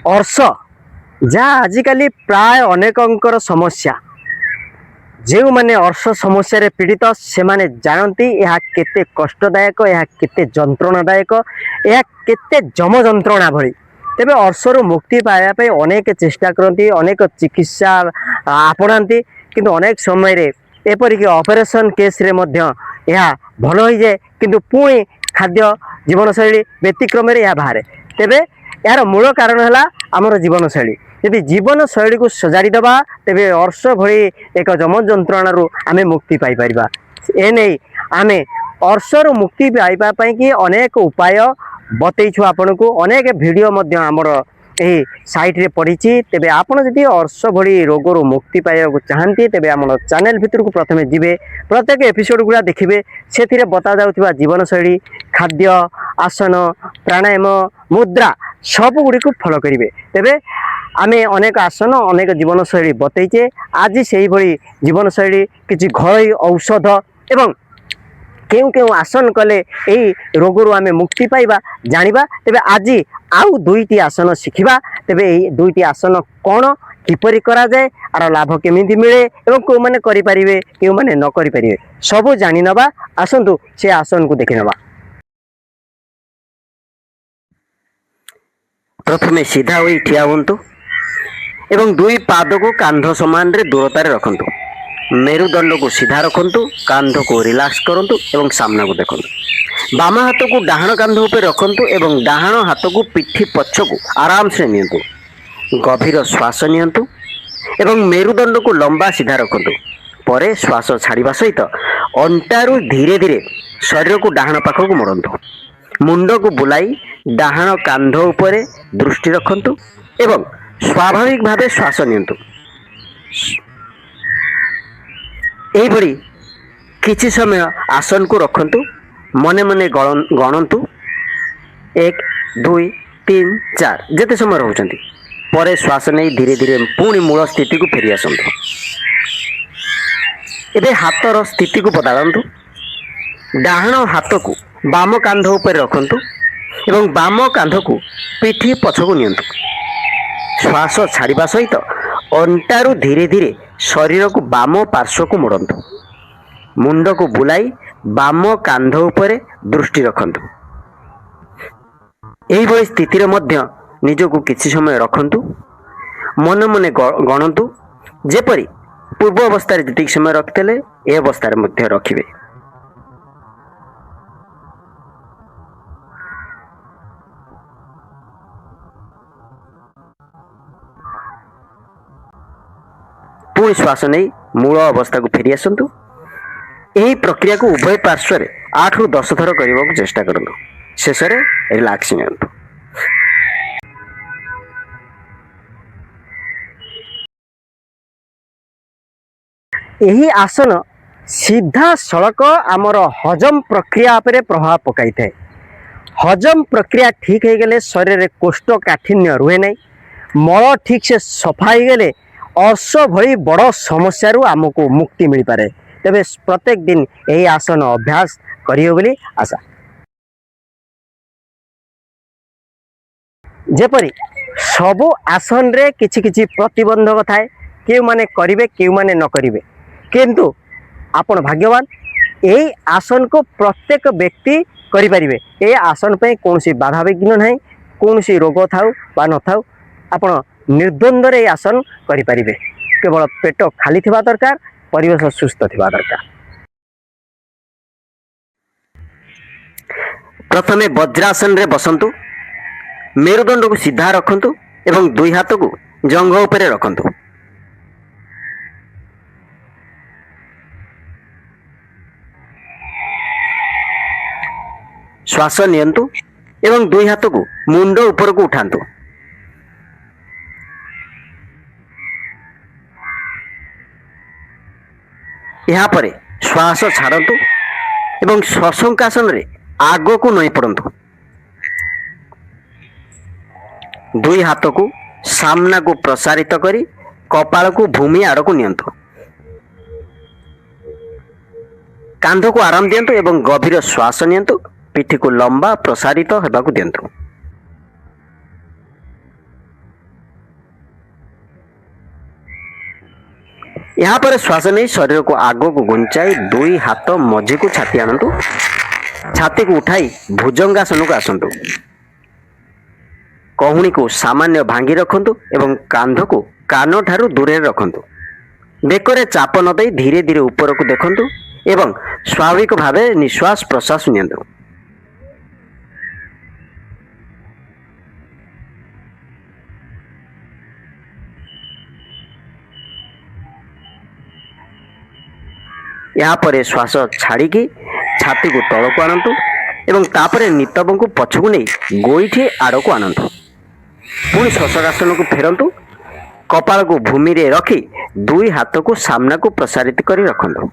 अर्श जहाँ आजिकल प्राय अनेकंकर समस्या जो माने अर्श समस्या पीड़ित से माने जानती यह केते कष्टदायक यह केते जंत्रणादायक यह केते जम जंत्रणा भली तेबे अर्शरू मुक्ति पाइबा अनेक चेष्टा करती अनेक चिकित्सा आपणाती किंतु अनेक समय रे एपरिक ऑपरेशन केस रे मध्य यह भल हो जाए किंतु पुणी खाद्य जीवनशैली व्यतिक्रम यह बाहर तेबे यार मूल कारण है आमर जीवनशैली यदि जीवनशैली को सजाड़ी दबा तेबे अर्श भली एक जम जंत्रणु आमे मुक्ति पाई परिबा एने आमे अर्शरू मुक्ति पाइबा कि अनेक उपाय बतईछु आपन को अनेक वीडियो मध्य आमर यही साइट रे पड़ी तेबे आपन जदि अर्श भली रोगरू मुक्ति पाइबा चाहती तेबे आम चैनल भितर को प्रथमे जिबे प्रत्येक एपिसोड गुड़ा देखिए से बता जाउथिबा जीवनशैली खाद्य आसन प्राणायाम मुद्रा सब गुड़ी को फॉलो करेंगे तेबे आमे अनेक आसन अनेक जीवनशैली बतईचे आज से भली जीवनशैली किसी घरोई औषध एवं केउ केउ आसन कले यही रोगरू आमे मुक्ति पाइबा जानिबा तेबे आज आउ दुईटी आसन शिखिबा तेबे यही दुईटी आसन कौन किपरि करा जाए आर लाभ केमिति मिले एवं को माने करि परिबे केउ माने न करि परिबे सब जानि नबा आसंतु से आसन को देखि नबा। प्रथमे सीधा होई ठिया हुंतु एवं दुई पाद को कांध समान रे दूरता रे रखंतु मेरुदंड को सीधा रखंतु कांध को रिलैक्स करंतु एवं सामना को देखंतु बाम हाथ को डाहाण कांध ऊपर रखंतु एवं डाहाण हाथ को पिठी पछ को आराम से नियंतु गभीर श्वास नियंतु एवं मेरुदंड को लंबा सीधा रखंतु परे श्वास छाड़िबा सहित अंटारू धीरे धीरे शरीर को डाहाण पाख को मोड़ंतु मुंड को बुलाई डाहाण कांध ऊपर दृष्टि रखंतु एवं स्वाभाविक भावे श्वास नियंतु एही किछि समय आसन को रखंतु मने मने गणंतु 1 2 3 4 जेते समय रहउचंती परे श्वास नहीं धीरे धीरे पुणी मूल स्थिति को फेरी आसंतु एबे हाथर स्थिति को बदलंतु डाहाण हाथ को बाम कांध ऊपर रखंतु एवं बाम कांध को पिठी पछ को नियंतु श्वास छाड़िबा सहित अंटारू धीरे धीरे शरीर को बाम पार्श्व को मोड़ंतु मुंड को बुलाई बाम कांध ऊपर दृष्टि रखंतु एही भली स्थिति रे मध्य निजको किछि समय रखंतु मन मने गणंतु जेपरि पूर्व अवस्था रे जतिक समय रखतेले ए अवस्था रे मध्य रखिबे। पुणी श्वास नहीं मूल अवस्था को फेरी आसंतु यही प्रक्रिया को उभय पार्श्व 8 ରୁ 10 थर करने को चेष्टा करंतु शेष रे रिलैक्स नियंतु। यही आसन सीधा सड़क आमर हजम प्रक्रिया पर प्रभाव पकाई थाए हजम प्रक्रिया ठीक हो गले शरीर में कोष्ठकाठिन्य रुहे नहीं मल ठीक से सफा हो गले अर्श भली बड़ समस्या आमको मुक्ति मिल पारे तेबे प्रत्येक दिन यही आसन अभ्यास करियो बोली आशा। जेपरी सबु आसन रे किछि किछि प्रतिबंधक थाए केउ माने करिवे केउ माने न करिवे किंतु आपण भाग्यवान यही आसन को प्रत्येक व्यक्ति करि परिवे ए आसन पे कोनसी बाधा विघ्न नहीं कोनसी रोग थाउ बा न थाउ आपण निर्द्वंद्व रे आसन करि परिवे केवल पेट खाली थिबा दरकार परिवेश सुस्थ थिबा दरकार। प्रथमे वज्रासन रे बसंतु मेरुदंड को सीधा रखंतु एवं दुई हाथ को जंघ ऊपर रखंतु श्वास नियंतु एवं दुई हाथ को मुंड ऊपर को उठांतु यहाँ पर श्वास छाड़तु एवं शशंकासन रे आग को नई पड़तु दुई हाथ को सामना को प्रसारित करी कपाल को भूमि आड़ को नियंतु कांध को आराम दियंतु एवं गभीर श्वास नियंतु पिठी को लंबा प्रसारित होगा को दियंतु यापर श्वास नहीं शरीर को आग को घुंचाई दुई हाथ मझी को छाती आनतु छाती को उठाई भुजंगासन को आसतु कहुणी को सामान्य भांगी रखंतु एवं कांध को कान ठारू दूरे रखंतु बेकरे चाप न दे धीरे धीरे ऊपर को देखंतु एवं स्वाभाविक भावे निश्वास प्रश्वास नियंतु। यहाँ पर श्वास छाड़ी छाती को तल को आनतु एवं तापर नितंब को पछकू नहीं गोईठी आड़ को आनतु पुणी शशकासन को फेरंतु कपाल को भूमि रे रखी दुई हाथ को सामना को प्रसारित करी रखंतु।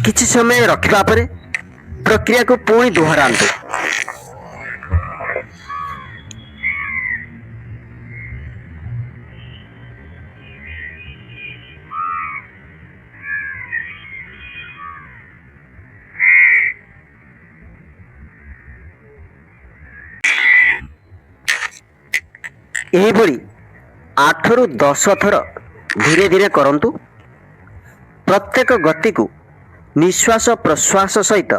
किछि समय रखिबा परे प्रक्रिया को पुणी दोहरांतु। एहिभଳି 8 ରୁ 10 थर धीरे धीरे करंतु। प्रत्येक गति को निश्वास प्रश्वास सहित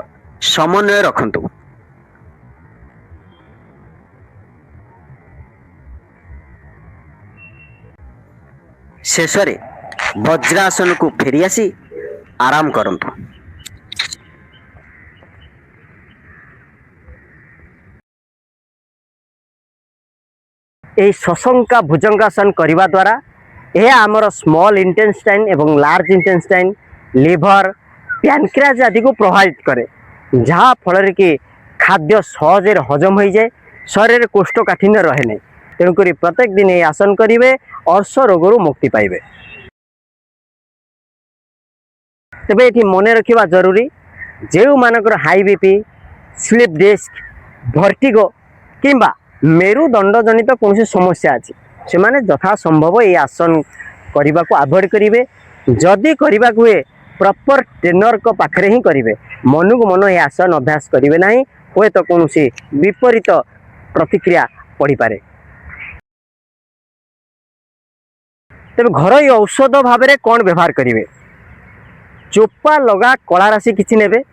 समन्वय रखंतु। शेषरे वज्रासन को फेरी आसी आराम करंतु। सशंका भुजंगासन करने द्वारा यह आमर स्मॉल इंटेस्टाइन एवं लार्ज इंटेस्टाइन लिवर पैनक्रियाज आदि को प्रभावित करे जहाँ फल कि खाद्य सहजे हजम हो जाए शरीर कोष्ठकाठिन्य रहे नहीं। तेणुक प्रत्येक दिन ये आसन करेंगे अर्श रोग मुक्ति पाइबे। तेबे ये मन रखा जरूरी जो मानकर हाई बीपी स्लीप डिस्क भर्टिगो किंबा मेरुदंड जनित कौन समस्या अच्छी से माने यथा संभव ये आसन करने को अवॉइड करेंगे। जदि करने हुए प्रॉपर ट्रेनर को पाखरे ही करेंगे मन को मन ये आसन अभ्यास करेंगे ना हुए तो कौन विपरीत प्रतिक्रिया पड़ पारे। तेज घर औषध भाव में कौन व्यवहार करेंगे चोपा लगा कला राशि किसी नेबे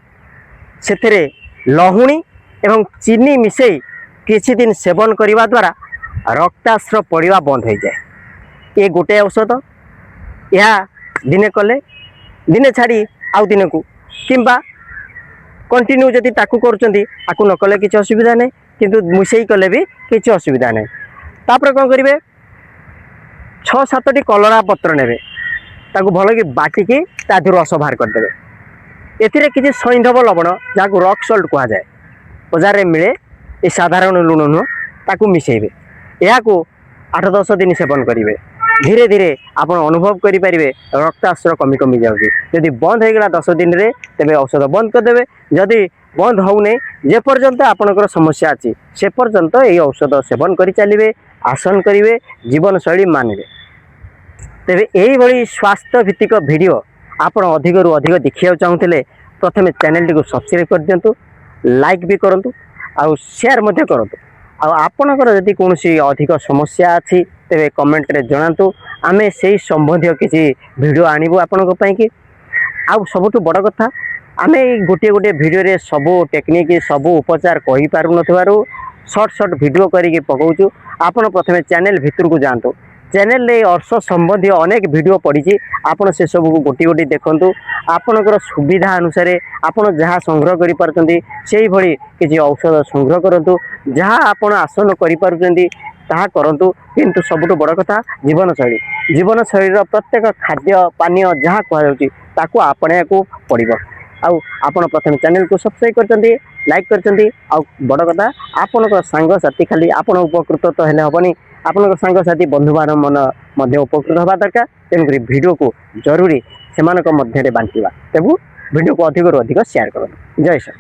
से लहुणी एवं चीनी मिसई किछि दिन सेवन करने द्वारा रक्ताश्र पड़ा बंद हो जाए। ये गोटे औषध यह दिने कले दिने छाड़ी आउ दिन को किंबा कंटिन्यू जदि ताकू करुँच आकु न कले किसी असुविधा नहीं किंतु मिसई कले भी किसी असुविधा नहीं। तापर कौन करेंगे 6-7टी कलरा पत्र नेबे ताकू भल कि बाटिकी ता देहरु रस बाहर करदे। एथिरे किछि सैंधव लवण जहाँ रॉक सल्ट कहा जाए बजार में मिले ये साधारण लुण नुह ताकू मिसेबे या 8-10 दिन सेवन करेंगे धीरे धीरे आप अनुभव करेंगे रक्ताश्र कमी कमी जाऊँगी। जदि बंद हो गला 10 दिन रे तेबे औषध बंद करदे। जदि बंद होने जे पर्यंत आपनकर समस्या अच्छी से पर्यंत ये औषध सेवन कर चलिए आसन करेंगे जीवन शैली मानिबे। तेबे यही स्वास्थ्य भित्तिक वीडियो आप अधिक रु अधिक देखा चाहूँगे प्रथम चैनल को सब्सक्राइब कर दिंतु लाइक भी करूँ आउ शेयर मध्य करतु। आपणकर जदि कौन अधिक समस्या अच्छी तेरे कमेंट रे जनातु आमे से संबंधी किसी वीडियो आणबू आपण कि आउ सबुठ बड़ कथा आमे गोटे गोटे वीडियो रे सबू टेक्निक सबू उपचार कहि पारु नथिबारु शॉर्ट शॉर्ट वीडियो करिके पकाउछु। आपण प्रथमे चैनल भितर को जानतु चैनल रे अर्श संबंधी अनेक वीडियो पड़ी आपण से सब को गोटी गोटी देखंतु आपणकर सुविधा अनुसार आपण जहाँ संग्रह करि पारछंती सेही भली किछि औषध संग्रह करंतु जहाँ आपण आसन करि पारुछंती ताहा करंतु। किंतु सबुठ बड़ कथा जीवन शैली प्रत्येक खाद्य पानीय जहाँ कहुच्छी ताकू आपणे को पड़ो। आपण प्रथम चैनल को सब्सक्राइब करछंती लाइक करछंती बड़ कथा आपण सांगसाथी खाली आपण उपकृत तो हेले हबनी आपण सांगसाथी बंधु मन उपकृत हवा दरकार। तेणुक वीडियो को जरूरी से मध्य बांटा तेबू वीडियो को अधिक रु अधिक शेयर करूँ। जय श्री